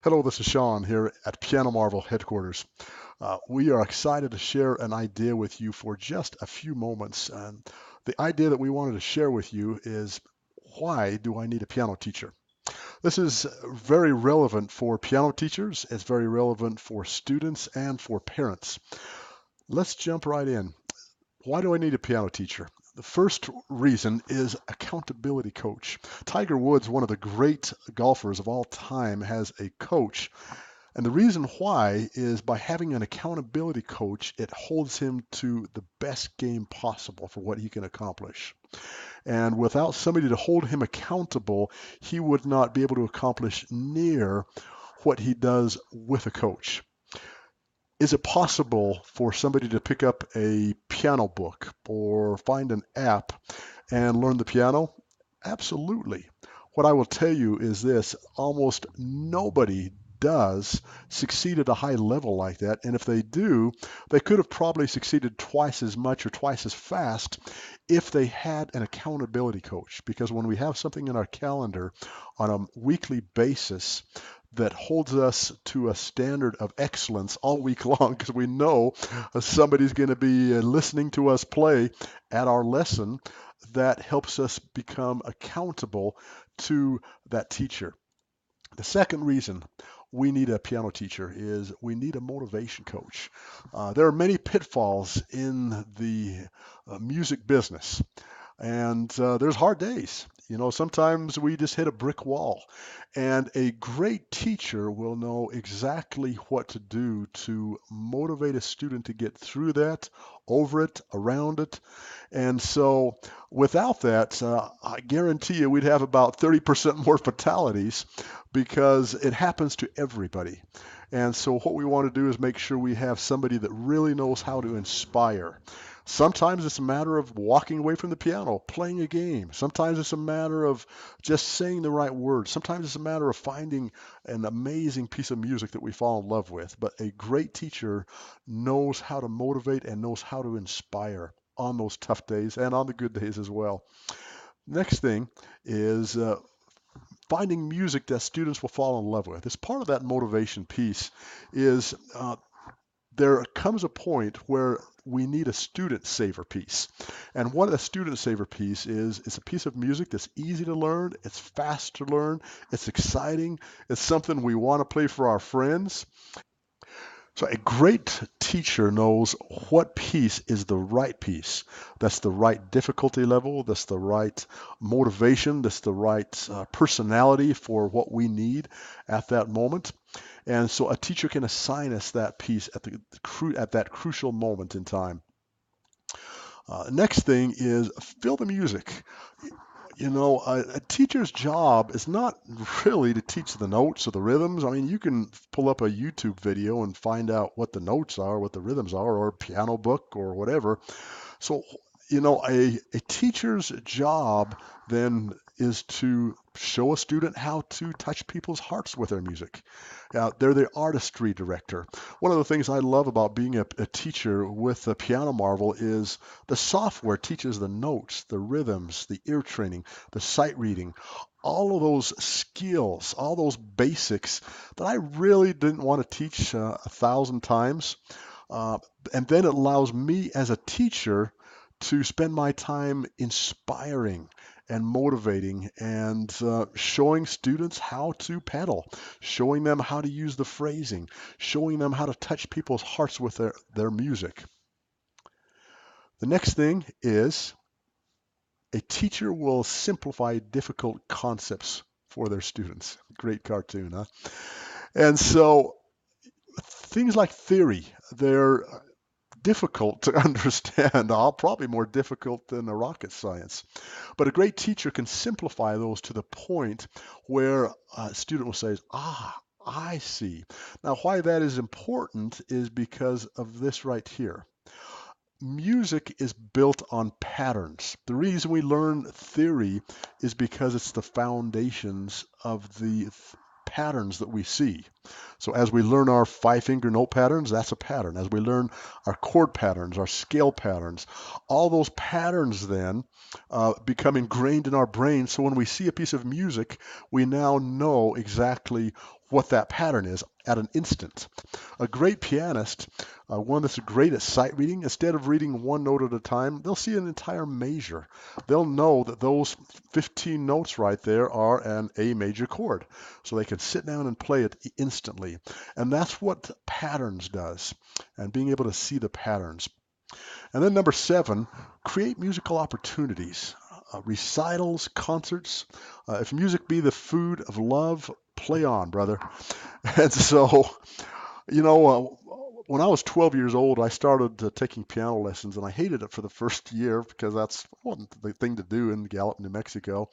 Hello, this is Sean here at Piano Marvel headquarters. We are excited to share an idea with you for just a few moments. And the idea that we wanted to share with you is, why do I need a piano teacher? This is very relevant for piano teachers, it's very relevant for students and for parents. Let's jump right in. Why do I need a piano teacher? The first reason is accountability coach. Tiger Woods, one of the great golfers of all time, has a coach. And the reason why is, by having an accountability coach, it holds him to the best game possible for what he can accomplish. And without somebody to hold him accountable, he would not be able to accomplish near what he does with a coach. Is it possible for somebody to pick up a piano book or find an app and learn the piano? Absolutely. What I will tell you is this: almost nobody does succeed at a high level like that. And if they do, they could have probably succeeded twice as much or twice as fast if they had an accountability coach. Because when we have something in our calendar on a weekly basis that holds us to a standard of excellence all week long, because we know somebody's going to be listening to us play at our lesson, that helps us become accountable to that teacher. The second reason we need a piano teacher is we need a motivation coach. There are many pitfalls in the music business, and there's hard days. Sometimes we just hit a brick wall, and a great teacher will know exactly what to do to motivate a student to get through that, over it, around it. And so, without that, I guarantee you we'd have about 30% more fatalities, because it happens to everybody. And so, what we want to do is make sure we have somebody that really knows how to inspire. Sometimes it's a matter of walking away from the piano, playing a game. Sometimes it's a matter of just saying the right words. Sometimes it's a matter of finding an amazing piece of music that we fall in love with. But a great teacher knows how to motivate and knows how to inspire on those tough days and on the good days as well. Next thing is finding music that students will fall in love with. As part of that motivation piece is, there comes a point where we need a student saver piece. And what a student saver piece is, it's a piece of music that's easy to learn, it's fast to learn, it's exciting, it's something we want to play for our friends. So a great teacher knows what piece is the right piece. That's the right difficulty level. That's the right motivation. That's the right personality for what we need at that moment. And so a teacher can assign us that piece at that crucial moment in time. Next thing is fill the music. A teacher's job is not really to teach the notes or the rhythms. I mean, you can pull up a YouTube video and find out what the notes are, what the rhythms are, or a piano book or whatever. So, a teacher's job then is to show a student how to touch people's hearts with their music. They're the artistry director. One of the things I love about being a teacher with the Piano Marvel is the software teaches the notes, the rhythms, the ear training, the sight reading, all of those skills, all those basics that I really didn't want to teach 1,000 times. Uh, and then it allows me as a teacher to spend my time inspiring and motivating and showing students how to pedal, showing them how to use the phrasing, showing them how to touch people's hearts with their music. The next thing is, a teacher will simplify difficult concepts for their students. Great cartoon, huh? And so things like theory, they're difficult to understand, probably more difficult than a rocket science. But a great teacher can simplify those to the point where a student will say, I see. Now, why that is important is because of this right here. Music is built on patterns. The reason we learn theory is because it's the foundations of the patterns that we see. So as we learn our five-finger note patterns, that's a pattern. As we learn our chord patterns, our scale patterns, all those patterns then become ingrained in our brain. So when we see a piece of music, we now know exactly what that pattern is at an instant. A great pianist, one that's great at sight reading, instead of reading one note at a time, they'll see an entire measure. They'll know that those 15 notes right there are an A major chord. So they can sit down and play it instantly. And that's what patterns does, and being able to see the patterns. And then number 7, create musical opportunities. Recitals, concerts. If music be the food of love, play on, brother. And so, you know, when I was 12 years old, I started taking piano lessons, and I hated it for the first year because that's wasn't the thing to do in Gallup, New Mexico.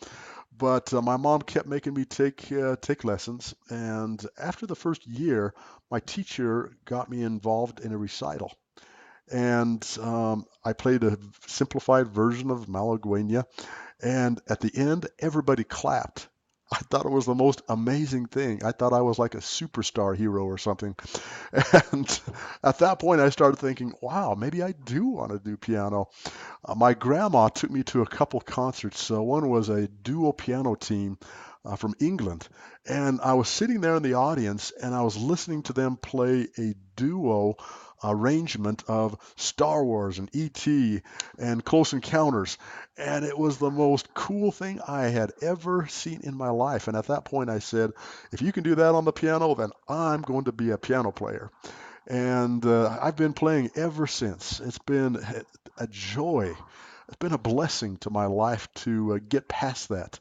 But my mom kept making me take lessons, and after the first year, my teacher got me involved in a recital, and I played a simplified version of Malagueña, and at the end, everybody clapped. I thought it was the most amazing thing. I thought I was like a superstar hero or something. And at that point, I started thinking, wow, maybe I do want to do piano. My grandma took me to a couple concerts. One was a duo piano team from England. And I was sitting there in the audience and I was listening to them play a duo arrangement of Star Wars and E.T. and Close Encounters. And it was the most cool thing I had ever seen in my life. And at that point, I said, if you can do that on the piano, then I'm going to be a piano player. And I've been playing ever since. It's been a joy. It's been a blessing to my life to get past that.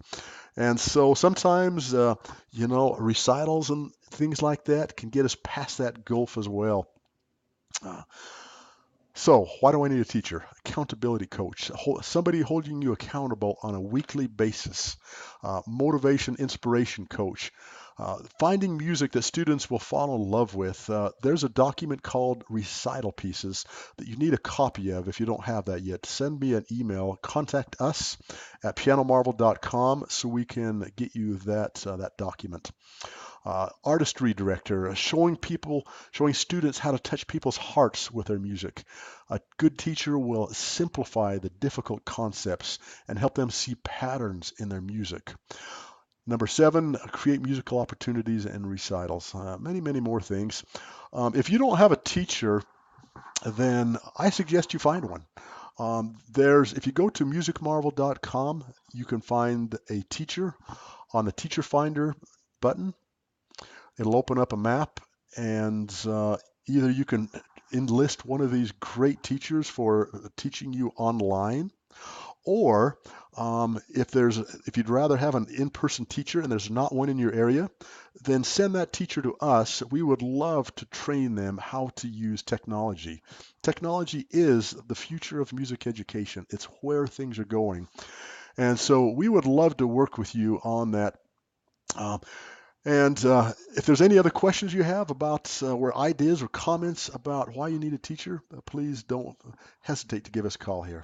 And so sometimes, recitals and things like that can get us past that gulf as well. Uh, so why do I need a teacher? Accountability coach, somebody holding you accountable on a weekly basis. Motivation, inspiration coach. Finding music that students will fall in love with. There's a document called Recital Pieces that you need a copy of if you don't have that yet. Send me an email. Contact us at pianomarvel.com so we can get you that document. Artistry Director, showing students how to touch people's hearts with their music. A good teacher will simplify the difficult concepts and help them see patterns in their music. Number 7, create musical opportunities and recitals. Many, many more things. If you don't have a teacher, then I suggest you find one. If you go to musicmarvel.com, you can find a teacher on the Teacher Finder button. It'll open up a map, and either you can enlist one of these great teachers for teaching you online, or if you'd rather have an in-person teacher and there's not one in your area, then send that teacher to us. We would love to train them how to use technology. Technology is the future of music education. It's where things are going. And so we would love to work with you on that. And if there's any other questions you have about or ideas or comments about why you need a teacher, please don't hesitate to give us a call here.